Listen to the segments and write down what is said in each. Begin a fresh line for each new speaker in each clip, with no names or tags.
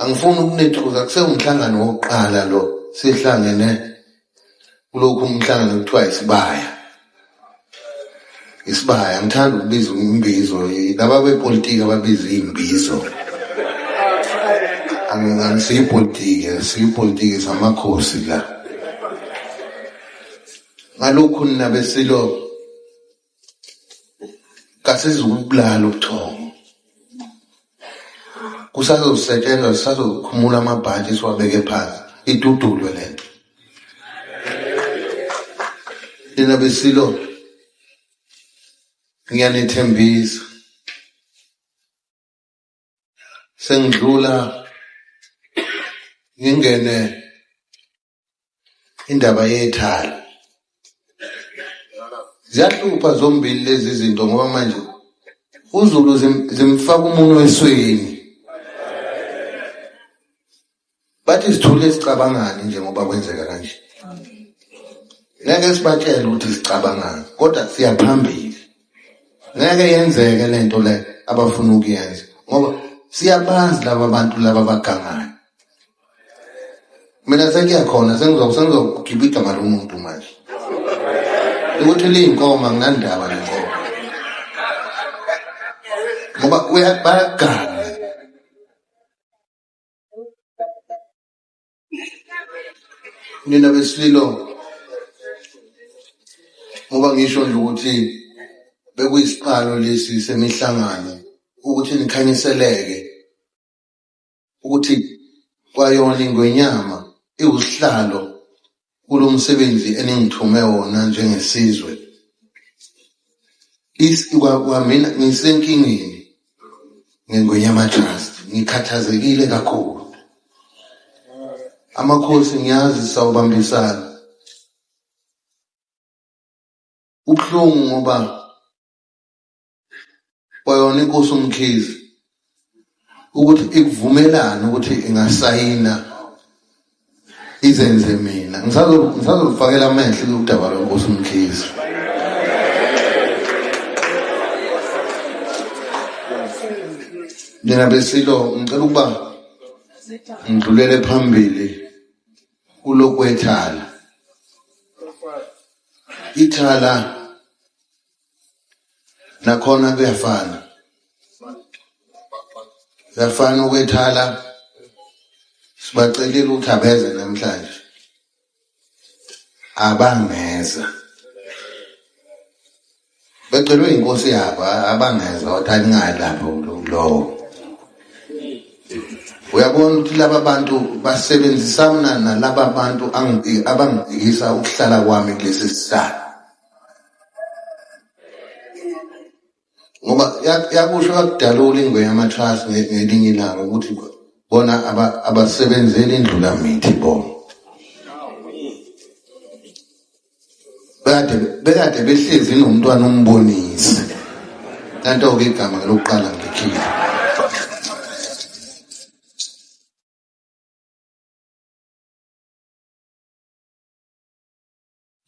angifuni ukunethuza kusewumhlangano wokuqala lo sihlangene kulokhu umhlangano kuthiwa isibaya ngithanda ukubiza imbizo laba bepolitiki ababiza imbizo siyipolitiki samakhosi la ngalokhu nabesilo kasizukubulala ubuthongo kusazosetshenzwa sisazokhumula amabhantshi siwabeke phansi idudulwe lento lina besilo ngiyanethembisa sengidlula ngingene indaba yethala ziyahlupha zombili lezi zinto ngoba manje uZulu zimfaka umuntu esweni bathi sithule sicabangani njengoba kwenzeka kanje ngeke sibatshele ukuthi sicabangani kodwa siyaphambili ngeke yenzeke lento le abafuna ukuyenza ngoba siyabazi laba bantu laba bagangayo mina sekuyakhona sengizogibha igama lomuntu manje ukuthi liyinkomo nginandaba nenkomo ngoba bayaganga nina besililo ngoba ngisho nje ukuthi bekuyisiqalo lesi semihlangano ukuthi nikhanyiseleke ukuthi kwayona ingwenyama iwusihlalo kulomsebenzi eningithume wona njengesizwe mina ngisenkingeni ngengwenyama trust ngikhathazekile kakhulu amakhosi ngiyazi sawubambisana ubuhlungu ngoba kwayona inkosi uMkhize ukuthi ikuvumelana ukuthi ingasayina izenze mina ngisazolufakela amehlo udaba lwenkosi uMkhize mina besilo ngicela ukuba ngidlulele phambili kulokwethala ithala nakhona kuyafana ukwethala sibacelile ukuthi abeze namhlanje abangeza becelwe inkosi yabo abangeza othaningayi lapho lowo uyabona ukuthi laba bantu basebenzisana nalaba bantu abangikisa ukuhlala kwami kulesi sihlalo ngoba yakusho akudalula ingwenyama trust ngelinye ilanga ukuthi bona abasebenzeli indlulamithi bona bekade behlezi nomntwana umbonisi kanti-ke igama lokuqala ngikhile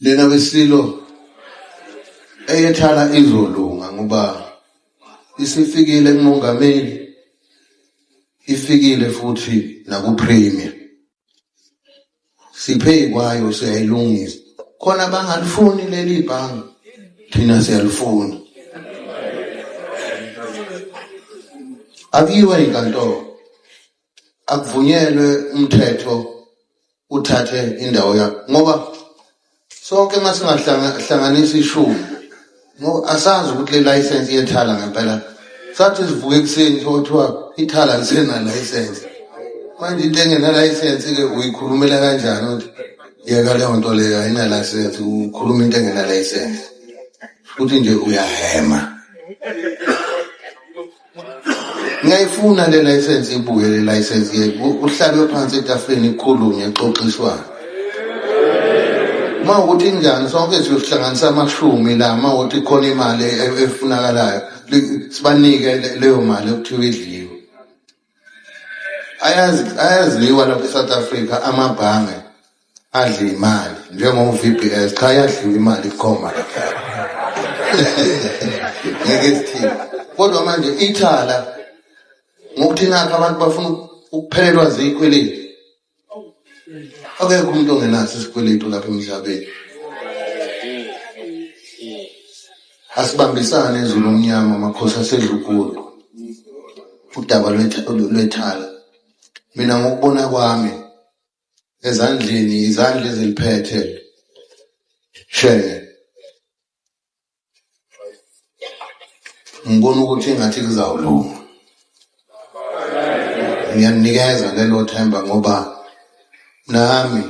lena besilo eyethala izolunga ngoba isifikile kumongameli ifikile futhi nakupremier siphe kwayo siyayilungisa khona bangalifuni leli bhangi thina siyalifuna akiwe inkantolo akuvunyelwe umthetho uthathe indawo yakho ngoba sonke masingahlanganisa ishumi ngoba asazi ukuthi le license yethala ngempela sathi sivuke ekuseni kuthiwa ithala lisena license manje into engena license ke uyikhulumela kanjani ukuthi yeka leyo nto leyo ayina license ukhuluma into engena license futhi nje uyahema ngiyayifuna le license ibuye le license uhlalwe phansi etafeni ikhulunywe exoxiswana uma ukuthi njani sonke siyohlanganisa amashumi la uma ukuthi khona imali efunakalayo sibanike leyo mali okuthiwa idliwe ayaziliwa lapha eSouth Africa amabhange adla imali njengo-VBS cha yadliwa imali ikhoma lapha ngeke sithini kodwa manje ithala ngokuthi nakho abantu bafuna ukuphelelwa zikweleti. Akekho umuntu ongenaso isikweletu lapha emhlabeni. Asibambisane ezulu omnyama makhosi asedlunkulu. Udaba lwethala. Mina ngokubona kwami ezandleni izandla eziliphethe shenge. Ngibona ukuthi engathi kuzawulunga. Ngiyanikeza lelo themba ngoba nami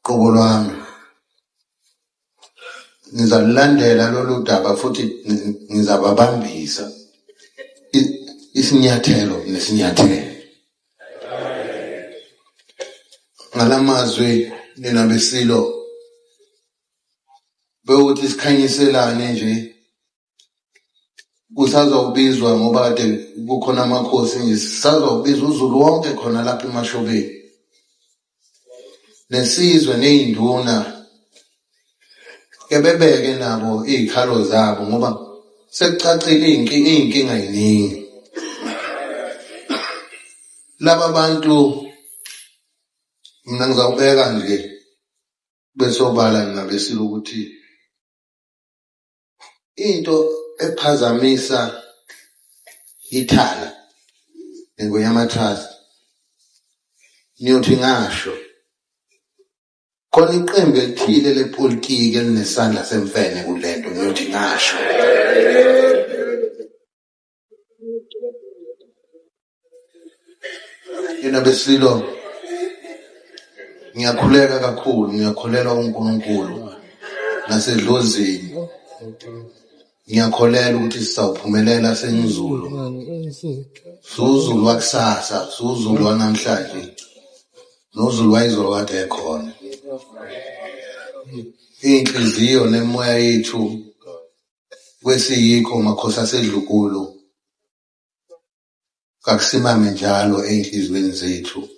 qobo lwami ngizalandela lolu daba futhi ngizababambisa isinyathelo nesinyathelo. Ngalamazwi nina besilo bewuthi sikhanyiselane nje kusazobizwa ngoba kade kukhona amakhosi nje sisazobizwa uzulu wonke khona lapha emashobeni nesizwe nezinduna ke bebeke nabo izikhalo zabo ngoba sekucacile inkinga yiningi. Laba bantu mina ngizawubeka nje besobala ngabesilo ukuthi into ephazamisa ithala ngoyamatrust niyothi ngasho khona iqembu elithile lepolitiki elinesandla semfene kulento niyothi ngasho. Yena besilo ngiyakhuleka kakhulu, ngiyakholelwa uNkulunkulu nasedlozini. Ngiyakholela ukuthi sizawuphumelela sengizulu. Suzulu wakusasa, suzulu wanamhlanje. Nozulu wayizolo kade ekhona. Inhliziyo nemoya yethu kwesiyikho makhosi asedlunkulu kakusimame njalo enhlizweni zethu.